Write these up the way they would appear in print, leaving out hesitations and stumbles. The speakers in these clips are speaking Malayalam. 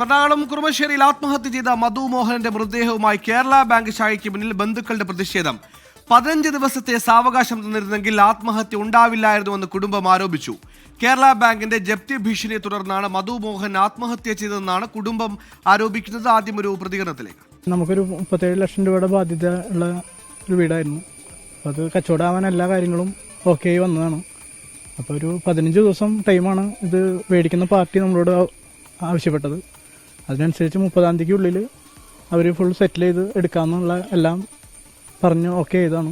എറണാകുളം കുറുമശ്ശേരിയിൽ ആത്മഹത്യ ചെയ്ത മധു മോഹനന്റെ മൃതദേഹവുമായി കേരള ബാങ്ക് ശാഖയ്ക്ക് മുന്നിൽ ബന്ധുക്കളുടെ പ്രതിഷേധം. 15 ദിവസത്തെ സാവകാശം തന്നിരുന്നെങ്കിൽ ആത്മഹത്യ ഉണ്ടാവില്ലായിരുന്നുവെന്ന് കുടുംബം ആരോപിച്ചു. കേരള ബാങ്കിന്റെ ജപ്തി ഭീഷണിയെ തുടർന്നാണ് മധു മോഹൻ ആത്മഹത്യ ചെയ്തതെന്നാണ് കുടുംബം ആരോപിക്കുന്നത്. ആദ്യം ഒരു പ്രതികരണത്തിലേക്ക്. നമുക്കൊരു 37 ലക്ഷം രൂപയുടെ ബാധ്യത ഉള്ള ഒരു വീടായിരുന്നു. അത് കച്ചവടമാവാൻ എല്ലാ കാര്യങ്ങളും ഓക്കെ ആയി വന്നതാണ്. അപ്പോൾ ഒരു 15 ദിവസം ടൈമാണ് ഇത് മേടിക്കുന്ന പാർട്ടി നമ്മളോട് ആവശ്യപ്പെട്ടത്. അതിനനുസരിച്ച് 30-ാം തീയതിക്കുള്ളിൽ അവർ ഫുൾ സെറ്റിൽ ചെയ്ത് എടുക്കാമെന്നുള്ള എല്ലാം പറഞ്ഞ് ഓക്കെ ചെയ്താണ്.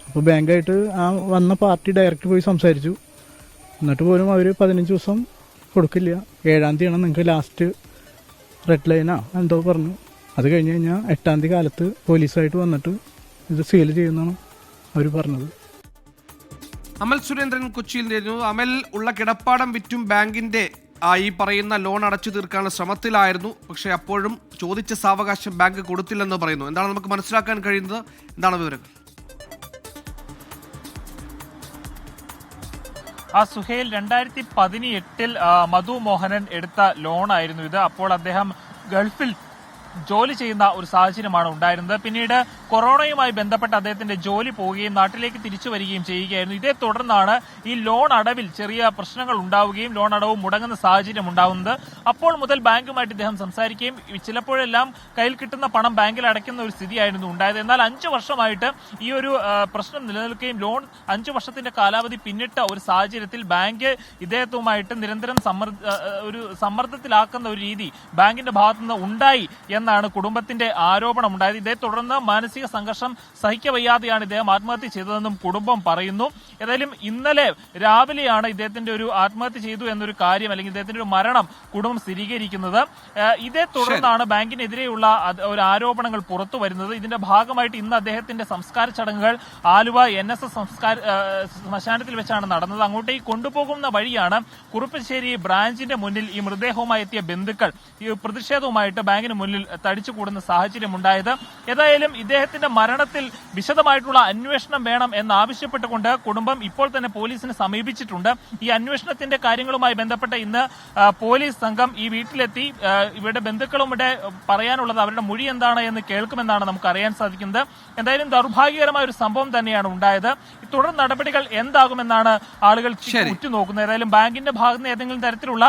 അപ്പോൾ ബാങ്കായിട്ട് ആ വന്ന പാർട്ടി ഡയറക്റ്റ് പോയി സംസാരിച്ചു. എന്നിട്ട് പോലും അവർ 15 ദിവസം കൊടുക്കില്ല, 7-ാം തീയതിയാണ് നിങ്ങൾക്ക് ലാസ്റ്റ് റെഡ് ലൈനാ എന്തോ പറഞ്ഞു. അത് കഴിഞ്ഞ് കഴിഞ്ഞാൽ 8-ാം തീയതി കാലത്ത് പോലീസായിട്ട് വന്നിട്ട് ഇത് സീൽ ചെയ്യുന്നതാണ് അവർ പറഞ്ഞത്. അമൽ സുരേന്ദ്രൻ കൊച്ചിയിൽ നിന്നു. അമൽ, ഉള്ള കിടപ്പാടം വിറ്റും ബാങ്കിന്റെ ഈ പറയുന്ന ലോൺ അടച്ചു തീർക്കാനുള്ള ശ്രമത്തിലായിരുന്നു. പക്ഷേ അപ്പോഴും ചോദിച്ച സാവകാശം ബാങ്ക് കൊടുത്തില്ലെന്ന് പറയുന്നു. എന്താണ് നമുക്ക് മനസ്സിലാക്കാൻ കഴിയുന്നത്? എന്താണ് വിവരങ്ങൾ? സുഹേൽ, 2018 മധു മോഹനൻ എടുത്ത ലോണായിരുന്നു ഇത്. അപ്പോൾ അദ്ദേഹം ഗൾഫിൽ ജോലി ചെയ്യുന്ന ഒരു സാഹചര്യമാണ് ഉണ്ടായിരുന്നത്. പിന്നീട് കൊറോണയുമായി ബന്ധപ്പെട്ട് അദ്ദേഹത്തിന്റെ ജോലി പോവുകയും നാട്ടിലേക്ക് തിരിച്ചു വരികയും ചെയ്യുകയായിരുന്നു. ഇതേ തുടർന്നാണ് ഈ ലോൺ അടവിൽ ചെറിയ പ്രശ്നങ്ങൾ ഉണ്ടാവുകയും ലോൺ അടവ് മുടങ്ങുന്ന സാഹചര്യം ഉണ്ടാവുന്നത്. അപ്പോൾ മുതൽ ബാങ്കുമായിട്ട് ഇദ്ദേഹം സംസാരിക്കുകയും ചിലപ്പോഴെല്ലാം കയ്യിൽ കിട്ടുന്ന പണം ബാങ്കിൽ അടയ്ക്കുന്ന ഒരു സ്ഥിതിയായിരുന്നു ഉണ്ടായത്. എന്നാൽ 5 വർഷമായിട്ട് ഈ ഒരു പ്രശ്നം നിലനിൽക്കുകയും ലോൺ 5 വർഷത്തിന്റെ കാലാവധി പിന്നിട്ട ഒരു സാഹചര്യത്തിൽ ബാങ്ക് ഇദ്ദേഹവുമായിട്ട് നിരന്തരം സമ്മർദ്ദത്തിലാക്കുന്ന ഒരു രീതി ബാങ്കിന്റെ ഭാഗത്തുനിന്ന് ഉണ്ടായി എന്നാണ് കുടുംബത്തിന്റെ ആരോപണം ഉണ്ടായത്. ഇതേ തുടർന്ന് മാനസിക സംഘർഷം സഹിക്കവയ്യാതെയാണ് ഇദ്ദേഹം ആത്മഹത്യ ചെയ്തതെന്നും കുടുംബം പറയുന്നു. ഏതായാലും ഇന്നലെ രാവിലെയാണ് ഇദ്ദേഹത്തിന്റെ ഒരു ആത്മഹത്യ ചെയ്തു എന്നൊരു കാര്യം, അല്ലെങ്കിൽ ഇദ്ദേഹത്തിന്റെ ഒരു മരണം കുടുംബം സ്ഥിരീകരിക്കുന്നത്. ഇതേ തുടർന്നാണ് ബാങ്കിനെതിരെയുള്ള ഒരു ആരോപണങ്ങൾ പുറത്തു വരുന്നത്. ഇതിന്റെ ഭാഗമായിട്ട് ഇന്ന് അദ്ദേഹത്തിന്റെ സംസ്കാര ചടങ്ങുകൾ ആലുവ NSS ശ്മശാനത്തിൽ വെച്ചാണ് നടന്നത്. അങ്ങോട്ടേക്ക് കൊണ്ടുപോകുന്ന വഴിയാണ് കുറുപ്പശ്ശേരി ബ്രാഞ്ചിന്റെ മുന്നിൽ ഈ മൃതദേഹവുമായി എത്തിയ ബന്ധുക്കൾ ഈ പ്രതിഷേധവുമായിട്ട് ബാങ്കിന് മുന്നിൽ തടിച്ചുകൂടുന്ന സാഹചര്യം ഉണ്ടായത്. ഏതായാലും ഇദ്ദേഹത്തിന്റെ മരണത്തിൽ വിശദമായിട്ടുള്ള അന്വേഷണം വേണം എന്നാവശ്യപ്പെട്ടുകൊണ്ട് കുടുംബം ഇപ്പോൾ തന്നെ പോലീസിനെ സമീപിച്ചിട്ടുണ്ട്. ഈ അന്വേഷണത്തിന്റെ കാര്യങ്ങളുമായി ബന്ധപ്പെട്ട് ഇന്ന് പോലീസ് സംഘം ഈ വീട്ടിലെത്തി ഇവരുടെ ബന്ധുക്കളും ഇവിടെ പറയാനുള്ളത് അവരുടെ മൊഴി എന്താണ് എന്ന് കേൾക്കുമെന്നാണ് നമുക്ക് അറിയാൻ സാധിക്കുന്നത്. എന്തായാലും ദൗർഭാഗ്യകരമായ ഒരു സംഭവം തന്നെയാണ് ഉണ്ടായത്. തുടർ നടപടികൾ എന്താകുമെന്നാണ് ആളുകൾ ഉറ്റുനോക്കുന്നത്. ഏതായാലും ബാങ്കിന്റെ ഭാഗത്ത് ഏതെങ്കിലും തരത്തിലുള്ള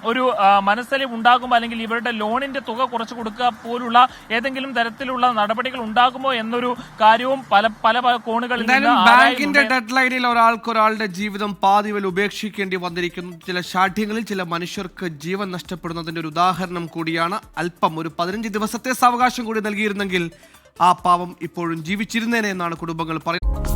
ഒരു മനസ്സലിവ് ഉണ്ടാകുമോ, അല്ലെങ്കിൽ ഇവരുടെ ലോണിന്റെ തുക കുറച്ചു കൊടുക്കുക പോലുള്ള ഏതെങ്കിലും തരത്തിലുള്ള നടപടികൾ ഉണ്ടാകുമോ എന്നൊരു കാര്യവും പല കോണുകളിൽ ബാങ്കിന്റെ ഡെഡ് ലൈനിൽ ഒരാളുടെ ജീവിതം പാതിവൽ ഉപേക്ഷിക്കേണ്ടി വന്നിരിക്കുന്നു. ചില ശാഠ്യങ്ങളിൽ ചില മനുഷ്യർക്ക് ജീവൻ നഷ്ടപ്പെടുന്നതിന്റെ ഒരു ഉദാഹരണം കൂടിയാണ്. അല്പം ഒരു 15 ദിവസത്തെ സാവകാശം കൂടി നൽകിയിരുന്നെങ്കിൽ ആ പാവം ഇപ്പോഴും ജീവിച്ചിരുന്നേനെ എന്നാണ് കുടുംബങ്ങൾ പറയുന്നത്.